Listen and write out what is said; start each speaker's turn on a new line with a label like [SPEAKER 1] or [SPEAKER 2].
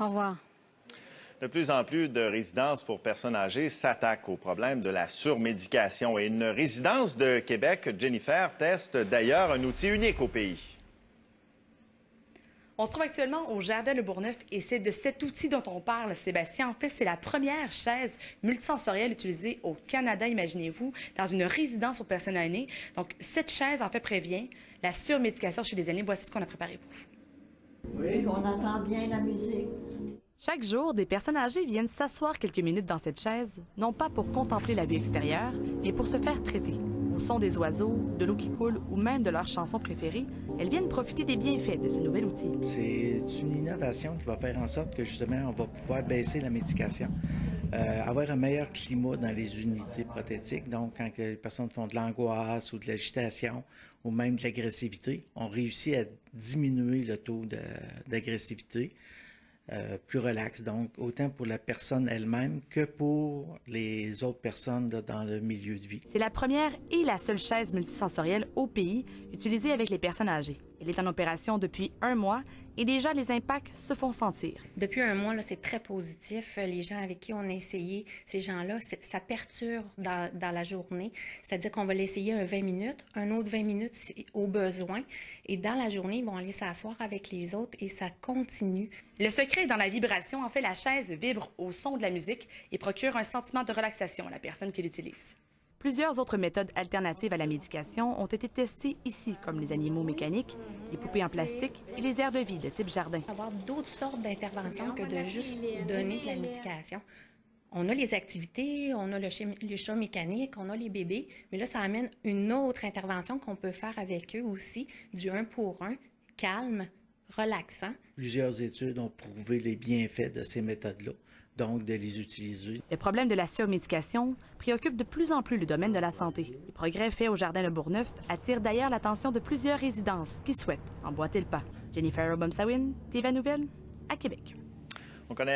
[SPEAKER 1] Au revoir.
[SPEAKER 2] De plus en plus de résidences pour personnes âgées s'attaquent au problème de la surmédication. Et une résidence de Québec, Jennifer, teste d'ailleurs un outil unique au pays.
[SPEAKER 3] On se trouve actuellement au Jardin Le Bourgneuf et c'est de cet outil dont on parle, Sébastien. En fait, c'est la première chaise multisensorielle utilisée au Canada, imaginez-vous, dans une résidence pour personnes aînées. Donc, cette chaise, en fait, prévient la surmédication chez les aînés. Voici ce qu'on a préparé pour vous.
[SPEAKER 4] Oui, on entend bien la musique.
[SPEAKER 3] Chaque jour, des personnes âgées viennent s'asseoir quelques minutes dans cette chaise, non pas pour contempler la vue extérieure, mais pour se faire traiter. Au son des oiseaux, de l'eau qui coule ou même de leurs chansons préférées, elles viennent profiter des bienfaits de ce nouvel outil.
[SPEAKER 5] C'est une innovation qui va faire en sorte que justement, on va pouvoir baisser la médication, avoir un meilleur climat dans les unités prothétiques. Donc, quand les personnes font de l'angoisse ou de l'agitation ou même de l'agressivité, on réussit à diminuer le taux d'agressivité. Plus relax, donc autant pour la personne elle-même que pour les autres personnes dans le milieu de vie.
[SPEAKER 3] C'est la première et la seule chaise multisensorielle au pays utilisée avec les personnes âgées. Elle est en opération depuis 1 mois et déjà les impacts se font sentir.
[SPEAKER 6] Depuis 1 mois, c'est très positif. Les gens avec qui on a essayé, ces gens-là, ça perturbe dans la journée. C'est-à-dire qu'on va l'essayer 20 minutes, un autre 20 minutes au besoin. Et dans la journée, ils vont aller s'asseoir avec les autres et ça continue.
[SPEAKER 3] Le secret est dans la vibration. En fait, la chaise vibre au son de la musique et procure un sentiment de relaxation à la personne qui l'utilise. Plusieurs autres méthodes alternatives à la médication ont été testées ici, comme les animaux mécaniques, les poupées en plastique et les aires de vie de type jardin.
[SPEAKER 6] Il va y avoir d'autres sortes d'interventions que de juste donner de la médication. On a les activités, on a le chat mécanique, on a les bébés, mais là, ça amène une autre intervention qu'on peut faire avec eux aussi, du 1 pour 1, calme, relaxant.
[SPEAKER 5] Plusieurs études ont prouvé les bienfaits de ces méthodes-là, donc de les utiliser.
[SPEAKER 3] Le problème de la surmédication préoccupe de plus en plus le domaine de la santé. Les progrès faits au Jardin Le Bourgneuf attirent d'ailleurs l'attention de plusieurs résidences qui souhaitent emboîter le pas. Jennifer Obomsawin, TVA Nouvelles, à Québec.
[SPEAKER 2] On connaît